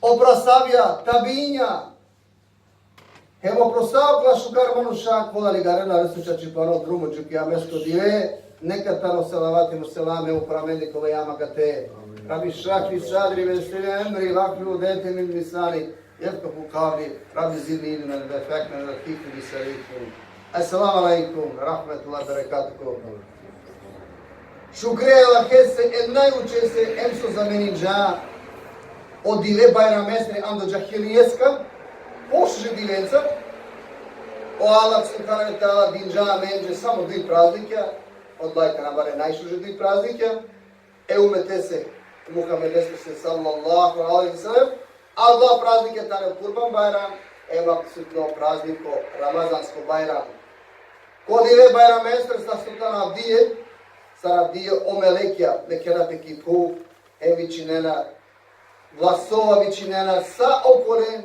oprasavia, tabiinha, hemo prosao klašu karmanu šak, volali garena, resuća čipano drumo, čupija mesko dive, neka tano salavati muselame u pramendi kove jama gate. Rabbi šakri sadri, veseli emri, laklu dete min misani, jefka pukavli, rabbi zidni ilina, defekna, lakikni bisarikum. Assalamu alaikum, rahmatullahi barakatuhu. Shukriya Allah kese, najuče se, emso za meni dža, od dile bayramesne ando džahilijeska, pošže dilenca, o Allah subhanahu wa ta'ala dinđa menđe samo dvi praznike, od lajka na bare najšuže dvi praznike, umete se, Muhammed se sallallahu alaihi sallam, a dva praznike tane kurban bayram, apsolutno prazniko ramazansko bayram. Kod ile bayramesne sa sultana Abdije, Sarabdije omelekja, nekerate kipu, vičinena, vlasova vičinena sa okolen,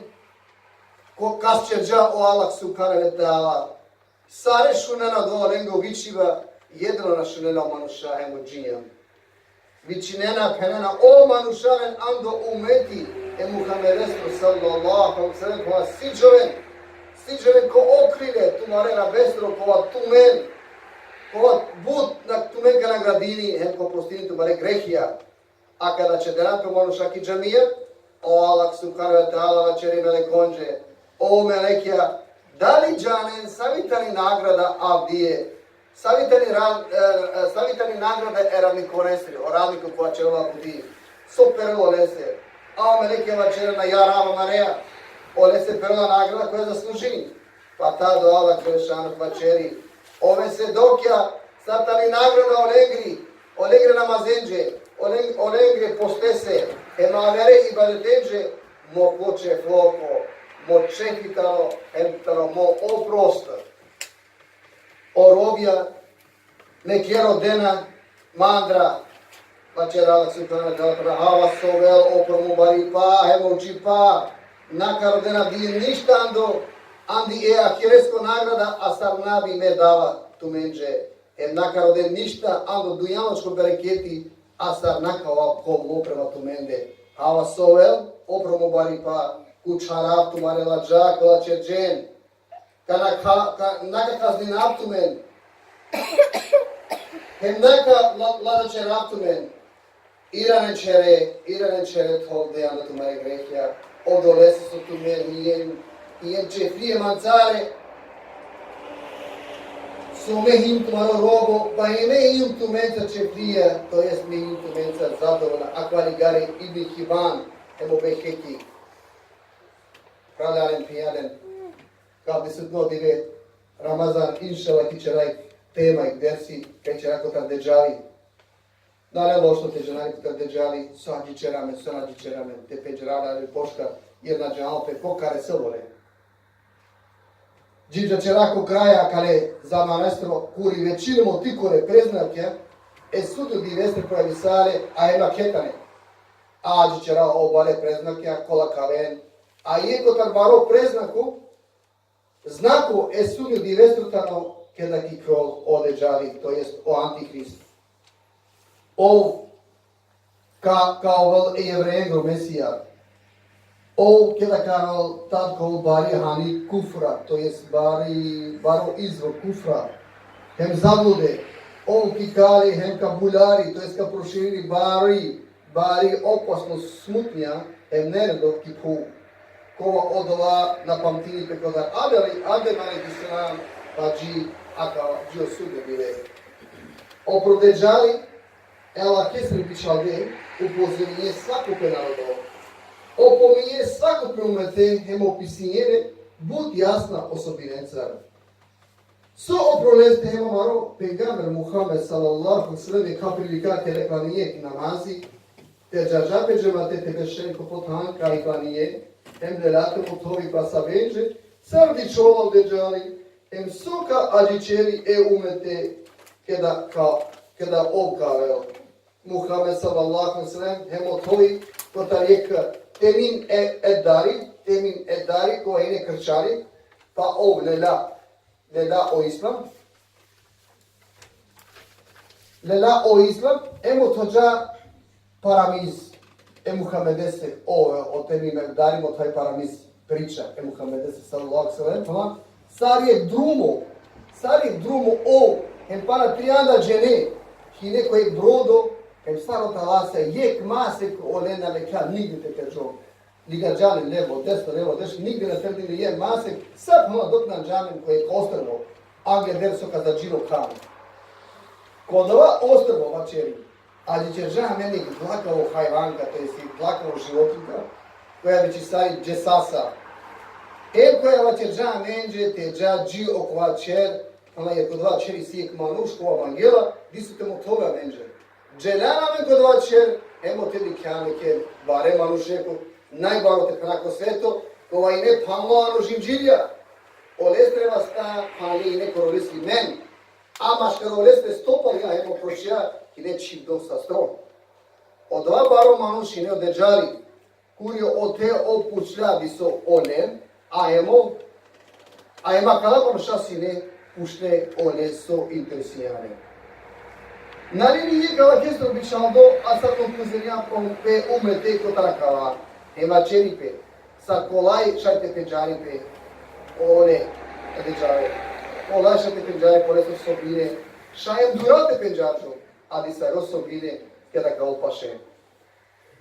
ko kasčerđa o Allah subhanahu wa ta'ala, sare šunena do rengo vičiva, jedno na šunena o manušahem od džijam. Vičinena penena o manušahem ando umeti, Muhammed Resul sallallahu alaihi sallam, kova siđoven ko okrile, tumarena bestro, kova tumen, kova but na tumenka na gradini, ko postini tu bare grehija, a kada će denako manušaki džamija, o Allah subhanahu wa ta'ala vačeri melekonđe, o melekija, da li džanen savitani nagrada Avdije, savitani nagrada eravniku resri, o ravniku koja će ova budi, superlo lese, a o melekija vačera na jarama mareja, o lese perla nagrada koja zasluži, pa ta do Allah Đelešanog vačeri, ove se dokja, satani nagrada olegre namazenđe, olegre postese, emavere i badetenđe, mo poče floko, mo čehitalo, mo oprosta. O robja, nekjero dena, mandra, vačera Allah subhanahu wa ta'ala, hava sovel, opromu bari pa, hemo čipa, nakaro dena bili ništa andi ahiresko nagrada, a sar nabi me dava tumenđe, nakaro den ništa ando dujanočko bereketi, a sar nakao kom oprema tumende. Hava sovel, opromu bari pa, kučharab tumare lađa, kola čerđen, naka kazni naptumen, naka ladače naptumen, iranen čere tol dejano tumare grehja, odolese su tumen, ijen čefrije mancare, sume him tumaro robo, pa ime him tumenca čefrija, to jest me him tumenca zadovoljna, akvali gare ibn Hiban, emo beheki, Kraljanen pijaden, kao bi se dodive Ramazan, inšala ti će raj tema i dersi, kaj će rako tam deđali. Da ne lošno te ženari tam deđali, sađi čerame, te peđerada ili poška, jedna džalpe, pokare sobore. Džidža će rako kraja, kale za manestro kuri većinimo tikore preznake, sudu di vesne projavisale, a ema ketane. Ađi će rao obale preznake, kola kaven, a iako tar baro preznaku, znaku sudu di vestrutano kada ki krol odeđali, to jest o Antihrist. Kao vel jevrejengro mesija. Kada karol tad kol bari hani kufra, to jest baro izvor kufra. Hem zablude. Ki kali hem ka bulari, to jest ka proširi bari opasno smutnja, hem neredov ki pu. Kova odova na pamtini pekodar Adem a.s. pa džio sude bile. Oprodeđali, ela kesri bičalde, upozorinje svakupe narodov. Opominje svakupe umete, hem opisinjene, bud jasna osobinecar. So oproleste hem amaro, pejgamber Muhammed sallallahu sallam, ka prilika te klanije i namazi, te džađape džemate te bešenko potanka i klanije, hem delate potovi pa savenđe, sardi čola udeđali, hem soka ađičeri umete kada obkaveo. Muhammed sallallahu sallam, hem otovi kota rijeka temin edari koja ine krčari, pa lela o islam. Lela o islam, hem otođa paramiz. Muhammedese o temi me darimo taj paramis priča Muhammedese sallallahu alaihi wasallam. Sari drumo o para trianda gene hine koje brodo staro talasa jek masek olena leka nigde te kažo. Ligađani levo, desno, nigde na trdini je masek, sad dok nam džamen koje je ostrvo, Angle derso kada džiro kam. Kod ova ostrvo vačeri, ali će džamen plakavo hajvanka, to je plakavo životinka, koja već stari džesasa. Koja vačer džamen te džađi okvačer, ona je kod vačeri sijek manuškova vangela, di su temo toga menđe. Dželjana men kod vačer, emo te dikjanike, bare manušeku, najbaro te kanako sveto, kova i ne pamlano žimđilja. Olestreva sta pali i ne koroliski men, a maškar olestre stopali na emo prošija i ne čip dosta stron. O dva baro manuši ne odeđali, kurio o te opučlja viso onen, a ema kalapam šasine pušte one so interesijane. Na liniji je kala kesto bičaldo, a sa konkuzenja pe umete kotarakava, ema čeripe, sa kolaj šajte peđaripe, ole peđare. Kolaj šajte peđare, pole su sobine, šajem durate peđačo, ali sa ro sobine, kada ga opaše.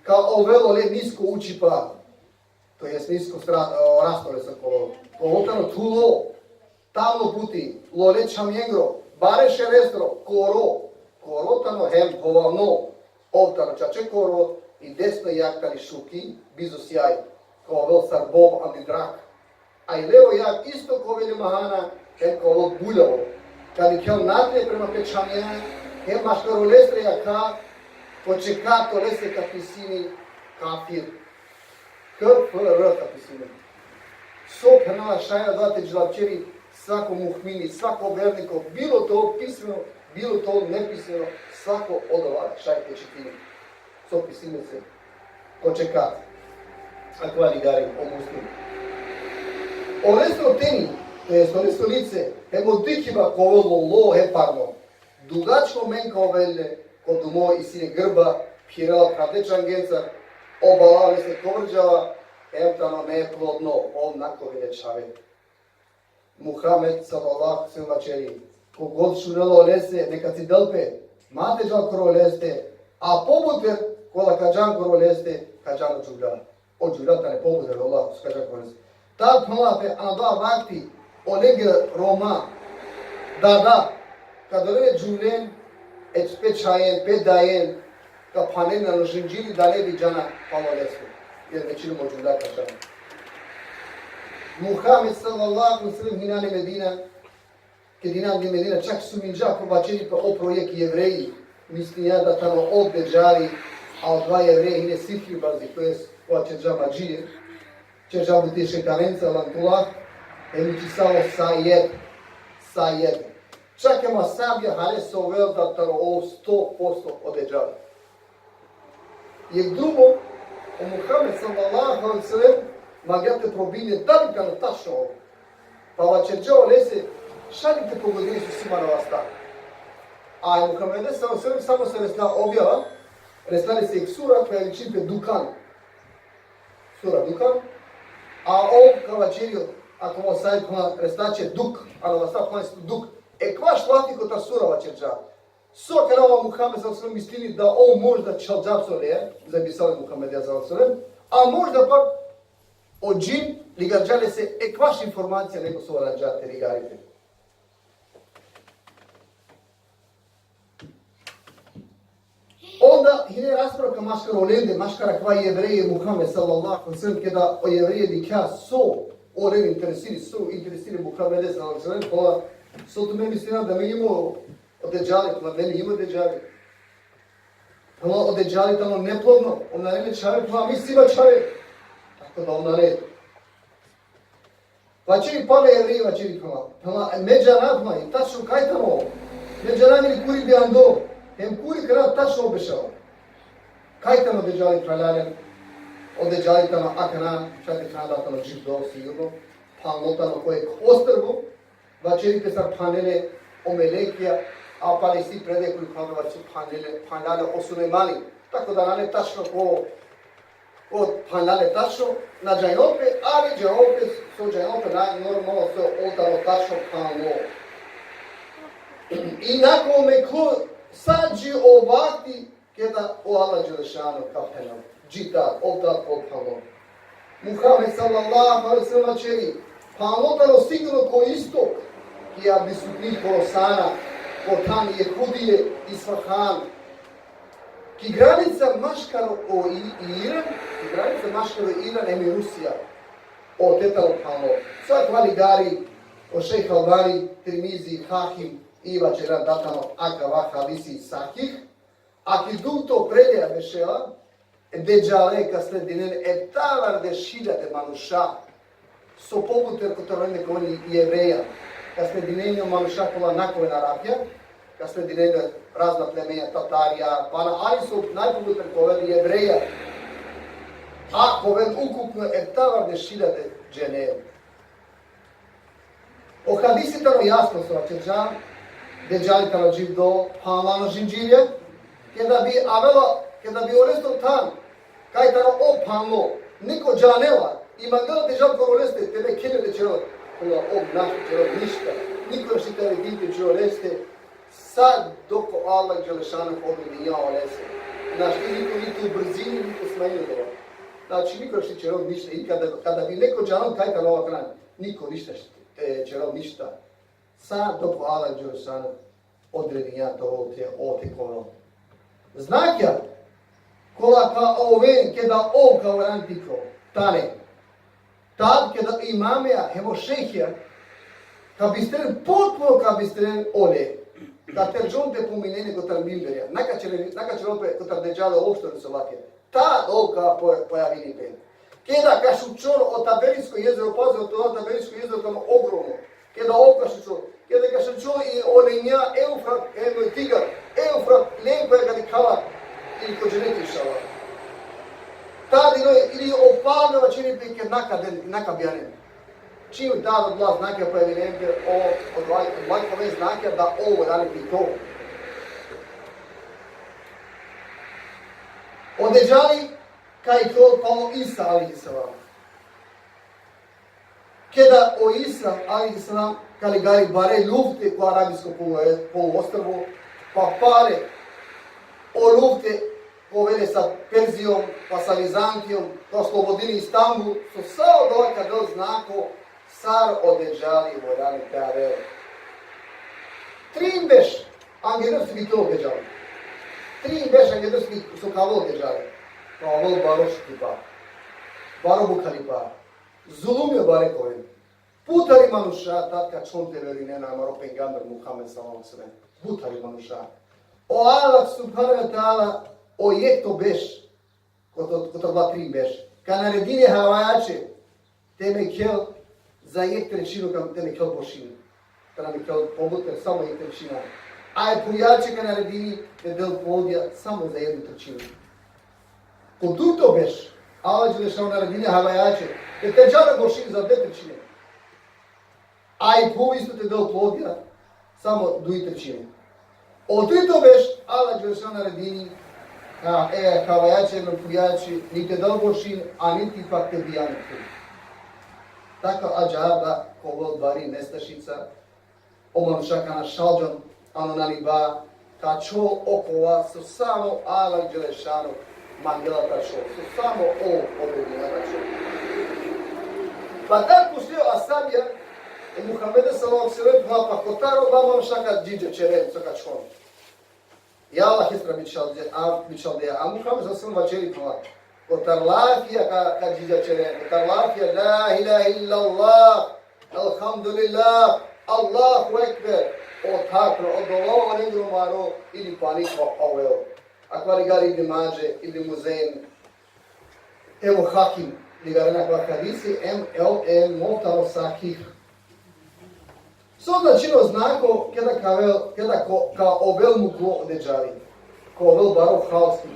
Kao ovelo le nisko učipa, to jest nisko rastore sa kolom. Kolotano tulo, tamno puti, lole čamjengro, bare šerestro, korotano hem povavno, ovtano čače koro i desno jaktani šuki, bizo sjaj, kao vel sar bob andi drak. A i levo jak isto koveli mahana, hem kao vel buljavo. Kad i kjel nadlje prema pečamjena, hem maškaro lestre jaka, počekato lese kapisini kafir. Kapisini. So penala šajna dvate džlavčeri, svako muhmini, svako vernikov, bilo to pismeno, bilo to nepismeno, svako od ova šajte četini. So pisimice, počekat. Akva ligari o muslimi. Onesto teni, to jest onesto lice, emo dikiva kovelo lo heparno, dugačko menka ovelle, kod umo i sine grba, pjirala pravdečan gencar, obalali se kovrđava, evtano neplodno, onako velečave. Muhammed sallallahu alaihi kogod šurelo lese, neka si delpe, mate džal koro leste, a pobuter, kola kađan koro leste, kađan ođugra. Ođugra ta ne pobuter, Allah, kađan koro leste. Tad pnolape, anadva vakti, olege Roma, da, kad olege džulen, pe čajen, pe dajen, ka panen na žinđili da ne bi džana palo lesu, jer većinom ođugra kađan. Muhammed sallallahu alaihi sallam hinane Medina, kad inam di Medina, čak su minđa pobačeni pa o projekti jevreji, mislim ja da tamo odbeđali, a od dva jevreji hine sifri bazi, to je koja će džama džije, će džabu te šekarenca lantullah, mi ci samo sajed. Čak ema sabja hale sovel da tamo o 100% odeđali. Jek drugo, o Muhammed sallallahu alaihi sallam, magate probine, da li kano tačno ovo? Pa vače džao lese, šaljite po godini su svima na vas tako. A Muhammed samo se resna objava, resnali se sura koja je čimpe Dukan. Sura Dukan. A ovo kao vačerio, ako vam sajt resnaće Duk, a na vas tako Duk. Kva šlatiko ta sura vače džao? So kada ova Muhammed sallallahu mislili da ovo možda čal džab sole, zapisali Muhammed sallallahu, a možda pak od džin ligađale se kvaš informacija nego su rađate rigarite. Onda hine raspravka maškara olende, maškara kva jevreje Muhammed sallallahu sallam, kada o jevreje dika so olende interesiri Muhammed sallallahu sallam, pa so to me mislim da mi imamo odeđali, pa meni ima odeđali. Pa odeđali tamo neplodno, ona ne čave, pa mi siva čave. Tako da ona red. Vačeri pale jevreji, vačeri pala. Međana pala, i tačno kaj tamo? Međana ili kuri bi ando. Hem kuri kada tačno obešao. Kaj tamo odeđali praljalen? Odeđali tamo akana, čak kada tamo živ do sigurno. Panlo tamo koje ostrvo. Vačeri pesar panele omelekija, a pali si prede koji kada vačeri panele osune mali. Tako da nane tačno ko od panale tačno na džajnope, ali džajnope su džajnope normalno su oltaro tačno pano. I nakon me ko sađi ovakti kada o Allah Đelešanu kapenam. Džita, oltar pano. Muhammed sallallahu alaihi sallam čeri, panotano sigurno ko istok, kija bi su tih kolosana, ko tam Jehudije i Svahan. Ki granica maškaro o Iran, ki granica maškaro Iran emi Rusija, o tetalo pano. Sad hvali gari, o šejh Albani, Tirmizi, Hakim, Iva Čeran datano, Aka Vaha, Visi, Sakih, a ki duto predja vešela, Deđale, kad sledinen, tavar de šiljate manuša, so poputer kotorene govori jevreja, kad sledinenio manuša kola nakove narapja, kad sledinenio razna plemenja Tatarija, pa na ali su najpoputer koveli jevreja, a kovel ukupno tavar de šiljate dženeju. O hadisi tano jasno su ačeđan, Deđali tano živ do Hamano žinđirje, kada bi oresto tam, kaj tano opano, niko džanela, ima gledate žal ko oreste, tebe kenele čelo, kola našto čelo, ništa, niko još i tebe dite čelo oreste, sad doko Allah Đelešanu odredi ja oreste. Znači, niko niti u brzini, niko smanjilo. Znači, niko još i čelo ništa, i kada bi neko džanel, kaj tano ova kran, niko ništa čelo ništa. Sad doko Allah Đelešanu odredi ja to ovdje kono. Znak ja, kola ka oven, kada kao rantiko, tane. Tad, kada imamija, hemo šehija, ka bistren, potpuno ka bistren ole. Da terđonte pominene kotar milderja. Naka će opet kotar deđale opštore su ovake. Tad ovka pojavini pen. Kada ka šučon od Taberinsko jezero, pazi od Taberinsko jezero tamo ogromno. Kada ovka šučon. Kada ka šučon i olenja, Eufrat, Tigar, Eufrat, lepo je kada kala. Ili ko će neki šala. Tad ili opalnova čini peke nakabjanem. Čim tad od glas znake pojavinempe od lajkove znake da ovo dani pi to. Odeđali kaj to kao Isa alihissalam. Kada o Isa alihissalam kali gari bare lufte ko arabijsko poluostrvo, pa pare o lufte povede sa Perzijom, pa sa Vizantijom, pa slobodini Istanbul, su sao dolaka do znako sar odeđali vojani teareo. Trimbeš angedrski to odeđali. Trimbeš angedrski su kao odeđali. Kao vol baroški pa. Baro bukali pa. Zulumio bare kovim. Putari manuša, tatka čonte verinena, amaro pengamber Muhammed sallallahu alaihi sallam. Putari manuša. O Allah subhanahu wa ta'ala o jekto beš, kotor dva tri beš. Ka naredine havajače, teme kel za jek trećinu, kam teme kel bošinu. Kada mi kel pobuter, samo jek trećina. A je pujače ka naredini, te del plodja, samo za jednu trećinu. Ko tu to beš, Allah je lešao naredine havajače, te teđana bošinu za dve trećine. A i povisto te del plodja, samo dvi trećine. O tu to beš, Allah je lešao naredini, havajače, pujači, niti del bošin, a niti pak te bijanike. Tako ađaba, kogo dvari nestašica, omanušaka na šalđan, ano na liba, ka čo okova, su samo Allah Đelešanu mangela ta čo, su samo odredina ta čo. Pa tako što asabija, Muhammeda sallallahu alaihi sallam, pa kotaro vama šaka džiđe čeren, coka čon. Ja Allah istra bičaldeja, a Muhammed sallallahu alaihi sallam vađeri pala. Kotar lafija ka džiđa čeren, kotar lafija, la ilaha illallah, alhamdulillah, Allahu ekber, o takro, o dolova negro maro, ili panikva oveo. Akvari gari ibn Mađe, ibn Muzein, evo Hakim, ligarena kwa hadisi, motalo sakih. Sodna čino znako, kada ka ovel mu ko odeđali, ko ovel baro halski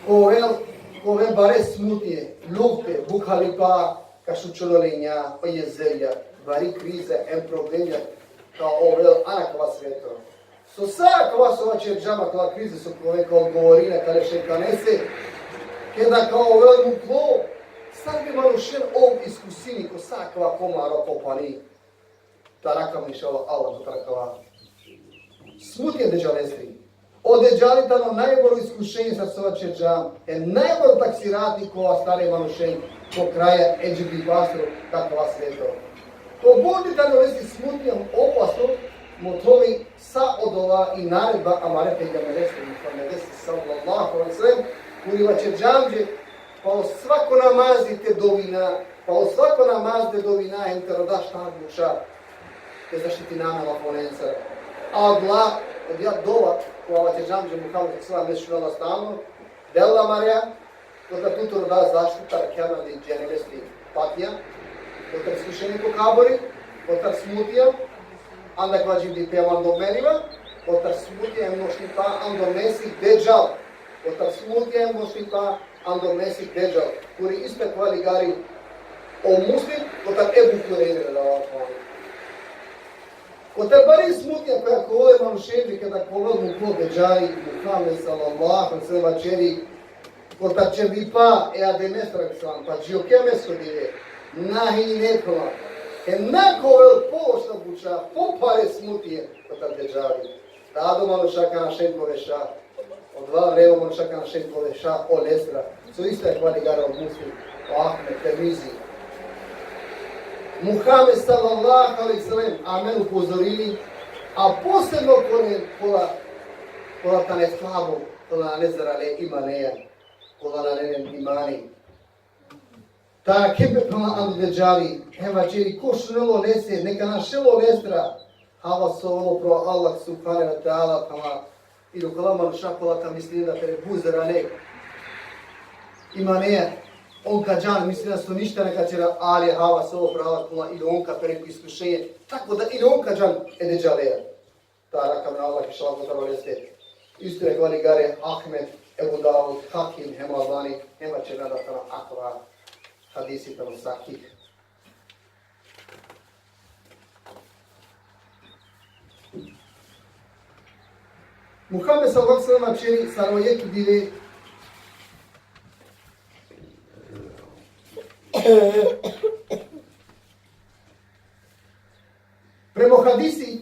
ko ovel bare smutije, lufte, bukhalipa, ka šučololenja, pa jezerja, vari krize, problemja, ka ovel anakova sveto. So sa kova sova čerđama, kova krize su kao govorina, kada še kanese, Kada kao velmu klo, sad bi manušen ov iskusini ko sakva komara kopani. Tarakam inšala Allah tarakava. Smutje deđalestri. Odeđali tamo najbolju iskušenje sa sova čeđam. Najbolj taksiratni kova stare manušen ko kraja Eđibi Basru takva sveto. To budi tamo lesi smutnijom opasno motovi sa odova i naredba amare pejgamberesti Muhammedesti sallallahu alaihi sallam kuriva čeđamđe pa o svako namazite dovina, pa o svako namazite dovina em te rodaš tadbuša te zaštiti nama lafonenca. A Allah, od ja dova koja čeđamđe Muhammed sallam nešto nala stavno, della Marija, kada tuto roda zaštita rakjana di dženevesti patija, kada iskušenje ko kabori, kada smutija, anda kvađim di pevan do meriva, kada smutija em nošni pa ando mesih deđal, kada smutija em nošni pa ando mesih deđal, kuri ispet kvali gari o muslim, kada ebu kurere da ovakvani. Kada bari smutija koja kole manušenži kada kolednu ko deđali, Muhammed sallallahu alaihi sallam čeri, kada će bi pa ademestrak sam, pa džiokemesko dive, nahi nekola, nako vel pološta buča, popare smutije, kada deđali. Tado manušaka na šenkoveša, od dva vrema manušaka na šenkoveša, o lestra, su ista je kvali gara od muslim, o Ahmed, Termizi. Muhammed sallallahu alaihi sallam, amen upozorili, a posebno kola ta ne slabo, kola ne zarale imaneja, kola na nenem imani. Ta kebe prema andu deđali, heva čeri ko šrelo lese, neka na šelo lestra, hava solo pro Allah subhanahu wa ta'ala, kama ilu kalama šakola ta misli da tere buzerane imaneja. Onka džan misli da su ništa neka čera ali hava solo pro Allah kula ilu onka preko iskušenje, tako da ilu onka džan edeđaleja. Ta rakam na Allah išala kotaro leste. Isto je kvali gare Ahmed, Ebu Dawud, Hakim, Hema Albani, Hema će nada tana akva hadisi tamo sakih. Muhammed sallallahu alaihi sallam čeri sarvajeki dive premo hadisi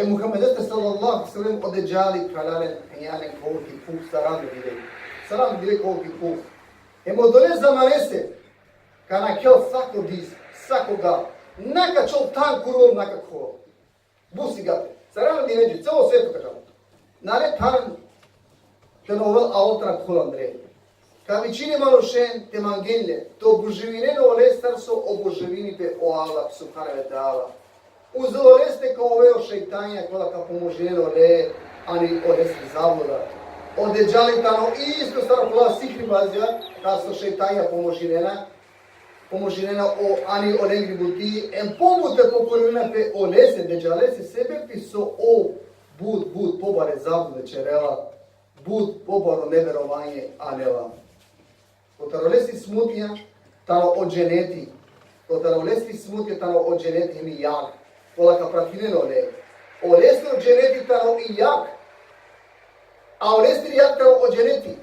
Muhammed sallallahu alaihi sallam odeđali kalalen penjalen kolki puf sarandu dive. Sarandu dive kolki puf. Dole zamanese kana kel sako diz, sako ga, naka čol tan kurvom naka kolo. Busi gate. Sarandu dive, celo svetu kažem. Nare tan te novel aotra kulandre. Ka većine manušen te mangenle, to oboževineno olestar so oboževinite o Allah subhanahu wa ta'ala. Uz oleste kao oveo šeitanja kola ka pomoženo le, ani olesti zavoda. Odeđali tano isto staro kola sihri bazija, ta so šeitanja pomožena o ani olengri buti, en pomute pokorina pe olese, deđalese sebe piso o bud, pobare zabude čerela, bud, pobaro neverovanje anela. Kotarolesi smutnja, tano ođeneti, kotarolesi smutnja, tano ođeneti mi jak, kola ka pratineno le. Olesti ođeneti tano i jak, a olesti jak tano ođeneti.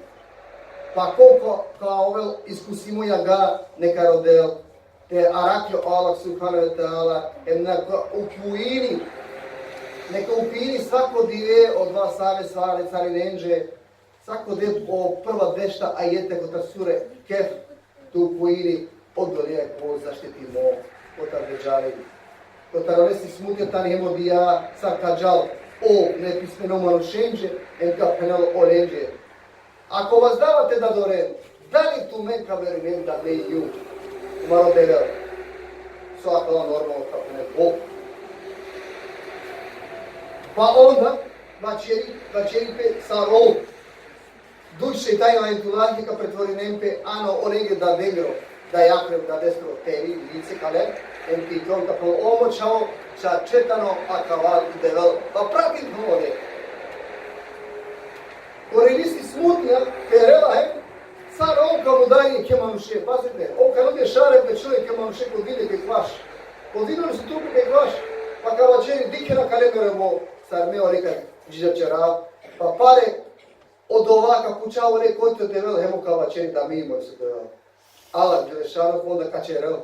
Pa koliko kao ovel iskusimo ja ga neka rodel, te arakio Allah subhanahu wa ta'ala, neka upujini, neka upini svako dive od dva save svare cari nenđe, svako dive o prva dešta ajete kota sure kef, tu upujini odgolije ko zaštitimo, kota deđali. Kota rolesi smutja tan hemodija sarkađal o nepismenom manušenđe, enka penal orenđe. Ako vas davate da dore, da li tu menka verinem da ne ju, umaro devel, svakala normalno kako ne Bog. Pa onda, vačeri pe saro, duć šeitajna entulaznika pretvorinem pe ano orege da dengro, da jakrev da destro tevi, lice kale, en ti tronka po omočao, ča četano akaval i devel, pa pratim hlode. Korelisti smutnja, perela je, car ovka mu daje ke manuše, pazite, ovka nudje šare pe čovjek ke manuše kod vide ke kvaš. Kod videli su tupi ke kvaš, pa kavačeri dike na kalendorevo, car meo rekaj, džiđa čera, pa pare, Od ovaka pučavole koji to devel, hemo kao vačeri da mi imaju se devel. Allah Đelešanu onda kačerel,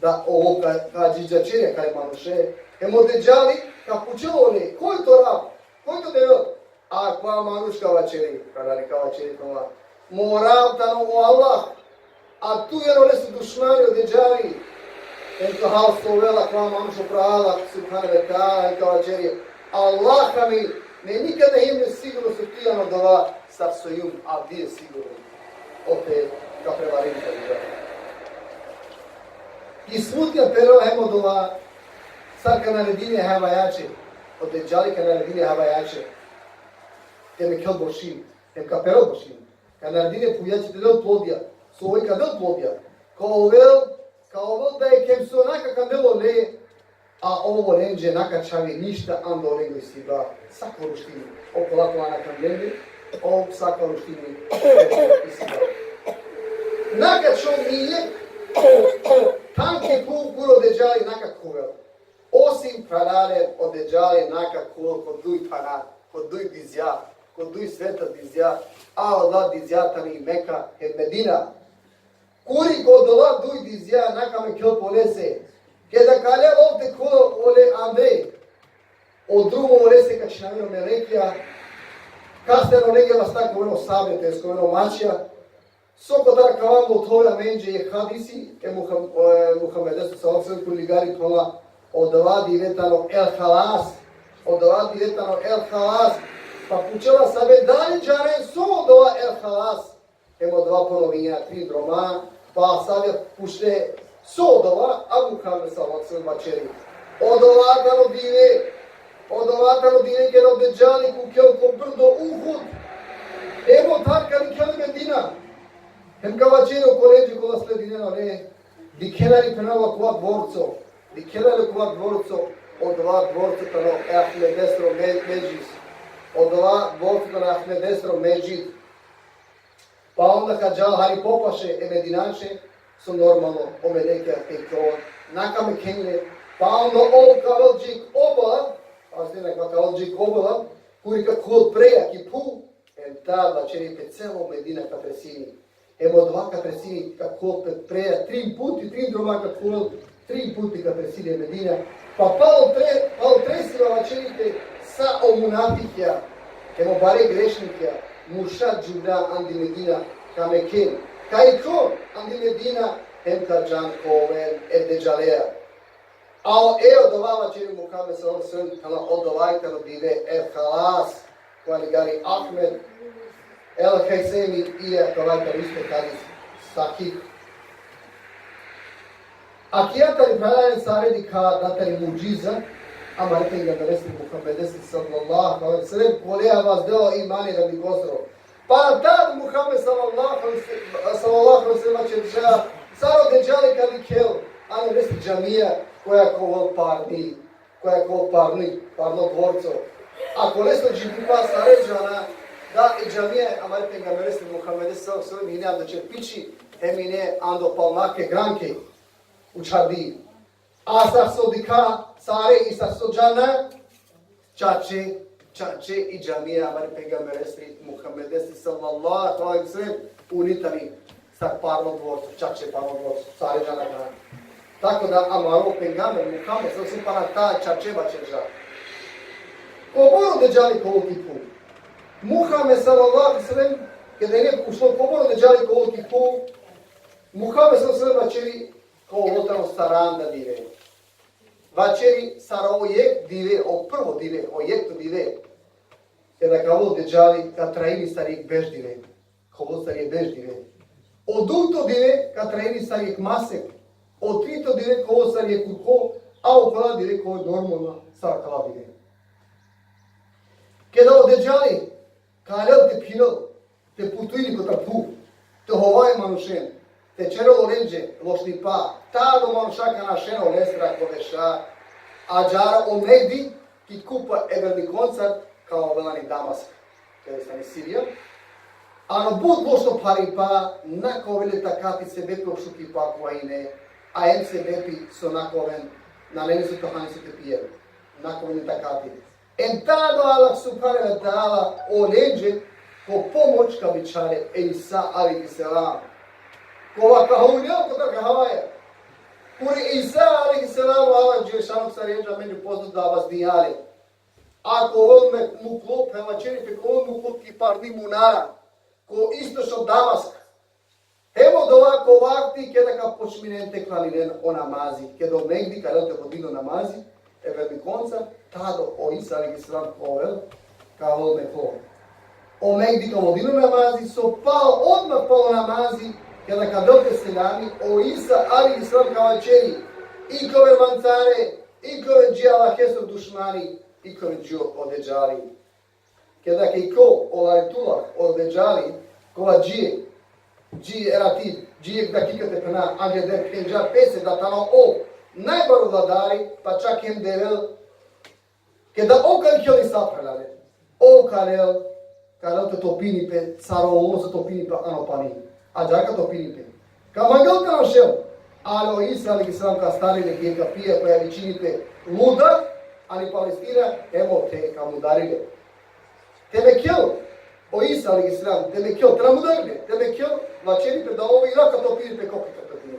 da ovo kađiđa čirje kaj manuše, hemo deđali ka pučavole, koji to rab, koji to devel? A kva manuška vačeri, kada neka vačeri kova, moram tano o Allah, a tu jer one su dušmani od deđali, to hal stovela kva manuša prala, subhane vetala, neka vačeri, Allah mi, ne nikada im ne sigurno su tijano dova sa sojum, a gdje je sigurno, opet, ka prevarim sa deđali. I smutnja pero hemo dova, sad ka naredine havajače, od deđali ka naredine havajače, teme kel bošim, tem ka pero bošim, ka naredine pujače te del plodja, svoj ka del plodja, kao vel da je kem su onaka kandelo le, a ovo renđe naka čavi ništa ando onego si ba sako ruštini, oko lako ana kandeli, ovo sako ruštini i si ba. Naka čo nije, tanke kuro deđali naka kuvel, osim prarare od deđali naka kul kod duj parar, kod duj dizja, kod duj sveta dizja, a odla dizja tani Meka et Medina. Kuri kod odla duj dizja naka me kjol polese, kada kalja ovdje kolo ole Andrej, od drugo olese kad činavino me rekja, kasteno negela stako ono sabete, skoveno mačija, soko tar kavam otoja menđe je hadisi, Muhammedesu sallallahu alejhi kuligari kola, odvadi vetano el halas, pa pučela sabe dali džare so dova el halas, emo dva ponovinja, 3 droma, pa sabe pušte so dova, a Muhammed sallallahu alejhi vačeri. Odovatano dive kjer obdeđali kukel ko brdo Uhud, emo tarkali kjel Medina, hem ka vačeri oko ređe kola sledineno ne, di kenari penalo kova dvorco, od dva dvorca tano Ahmedestro Međis, od dva dvorca tano Ahmedestro Međid, pa onda kad džal hari popaše e Medinaše, su normalno omedeke tektoa, nakame kenje, pa onda ovo kavalđik obala, kuri kod prejak i pu, en tada čeri pe celo Medina ka presini. Emo dva ka presini ka kod preja, 3 puti, 3 droma ka kod, 3 puti ka presini Medina, pa palo presila čerite sa o munafihja, emo bare grešnikja, mušat džubra andi Medina ka meken, kaj ko andi Medina, hem ka džan koven deđalea. Ao dovava čeri Muhammed sallallahu alejhi ve sellem kana odovajtano dive el halas, kvali gari Ahmed, el Hejsemi i odovajtano isto hadis sahih. Akijatari pralaren saredi ka datari muđiza, ama retenga da resti Muhammed sallallahu alejhi ve sellem, kolija vas delo imani da bi gosro. Pa tad Muhammed sallallahu alejhi ve sellem čerša, saro deđali kali kel, ano resti džamija, koja kol parno dvorco. Ako nešto džibupa saređana, da i džamije, amarite ga meresti Muhammede sallallahu alejhi ve sellem, hinja da će pići, emine ando palmake granke u čardi. A sa sodika, sare i sa sođana, čače i džamije, amarite ga meresti Muhammede sallallahu alejhi ve sellem, unitani sa parno dvorco, čače parno dvorco, saređana granke. Tako da amaro pengamer Muhammed sallallahu para ta čačeva čerža. Koboro deđali koliki pu. Muhammed sallallahu alejhi ve sellem, kada je neko ušlo koboro deđali koliki pu, Muhammed sallallahu alejhi ve sellem vačeri kao lotano saranda dive. Vačeri sarojek dive, o prvo dive, o jekto dive. Kada kao deđali ka traini starijek bež dive. Kao starijek bež dive. Odulto dive ka traini starijek masek. Od trito dire ko sarije kuko, a okala dire ko normalna sarkala dire. Kada odeđali, kalel te pinal, te putuili kota pu, te hovaj manušen, te čerolo renđe, lošni pa, ta do manušaka našeno lestra koveša, a džara omegdi, ki kupa everni koncert, kao velani Damask, kada stani Sirija, a no bud lošno pari pa, nako vele takati se bepe ošuki pa kuajne, a em se bepi so nakoven, na meni su tohani su te pijevi, nakoven takati. En tada Allah subhanahu wa ta'ala o leđe, Ko pomoć ka bičare Isa alaihi salam. Ko vaka haunjel ko taka havaya. Kuri Isa alaihi salam Allah Đelešanu saređa među poznat da vas dijale. Ako on me muklop, helačeni pe ko on muklop ki parni munara. Ko istoš od Damaska. Evo do ovako vakti kada ka počminente klaninen o namazi. Kada negdi kada te vodino namazi, ever konca, tado o Isa alaihi salam kovel, ka vol me klo. O megdi ka vodino namazi, so pao, odmah pao namazi, kada ka dote seljani, o Isa alaihi salam kavačeri, i kove mancare, i kove džijala kesor dušmani, i kove džio odeđali. Kada ke ko o laritullah odeđali, kova džije erativ, džije da kikate pena, anđe der kenđar pese da tano o najbaru vladari, pa čak hem devel, kada okal kjeli saprelade, okalel, kada te topini pe, caro ono se topini pa anopani, a džaka topini pe. Ka mangal ka našel, ali o Isa alaihi salam ka stari neke ka pije, koja većini pe luda, ani Palestina, evo te ka mudarile. Tebe kjel, o Isa alaihi salam, tebe kjel, te nam udarile, tebe kjel, vačeri pe da ovo Iraka topini pe kopi ka topini.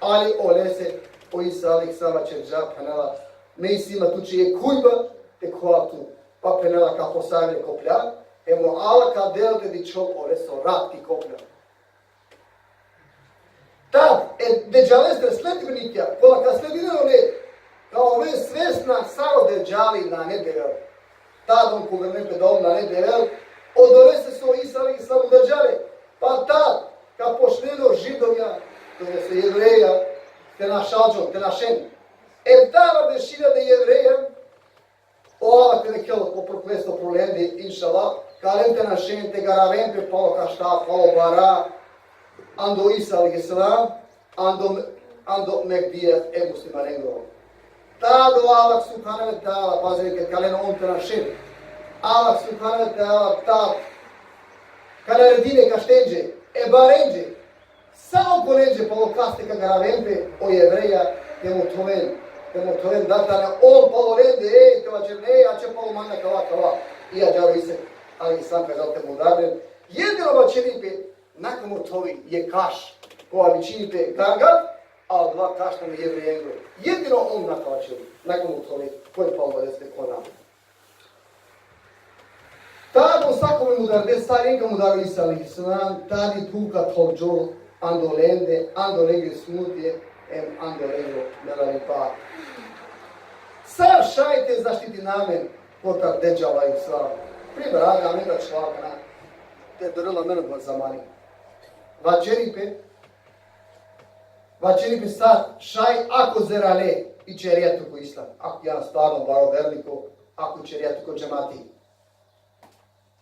Ali o lese, o Isa alaihi salam vačer džab kanala, me isima tu čije kujba, te koatu. Pa penela ka posavlje koplja, emo ala ka delte di čov ore so ratki koplja. Tad, deđalestre sledbenikja, kola ka sledine one, kao ove svesna saro deđali na nedevel. Tad on kuverne pedom na nedevel, odolese so Isa alaihi salam deđale. Pa tad, ka pošneno židovja, donese jevreja, te našađo, te našen. Tava dešilja de jevreja, ova te nekjel po proklesto prolendi, inšallah, kalente na šente, garavente, palo kašta, palo bara, ando Isa alaihi salam, ando mekdije e muslima negro. Tado Allah subhanahu wa ta'ala, pazite, kad kaleno on te na šente, Allah subhanahu wa ta'ala, tad, kada redine kaštenđe, e barenđe, samo kolenđe, palo kaste ka garavente, o jevreja, temu toven datane, on palo rende, te vačerne, a će palo manja kala, i ja džavo Isa, ali sam kazal te mudarne. Jedino vačeripe, nakon tovi je kaš, koja većinipe gargat, a dva kaštane jevre engro. Jedino on nakon vačeri, nakon tovi, koji palo desne ko nam. Tako svakome mudarde, starenka mudaru Isa alaihi salam, tadi tuka tolđol, ando lende, ando legre smutje, ando legro melani pa. Sav šajte zaštiti namen potar deđala i slav. Primjer, aga mega člavka, te dorila mene dva zamani. Vačeripe sad šaj ako zerale i čerijetu ko islam. Ako ja stvarno baro verliko, ako čerijetu ko džemati.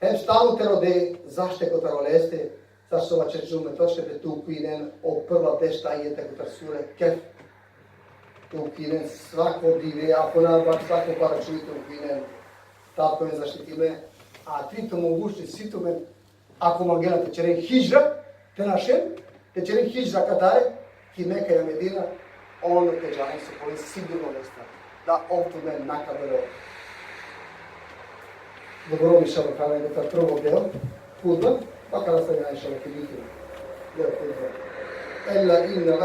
Hem stavu te rode, zašte ko taroleste, zašto vačer žume točke te tu kuinen, o prva tešta jete ko tar sure kef. Tu kuinen svako dive, ako nabar svako para čujte u kuinen, tako me zaštitime. A tri to mogućni situmen, ako magena te čeren hijra, te našem, te čeren hijra katare, ki Meka je Medina, ono te džanom se povije sigurno nesta, da ovtume nakabelo. Dobro mi šalo kada je ta prvo deo, pudno, pa kada sam ja išao ki biti. Ella inna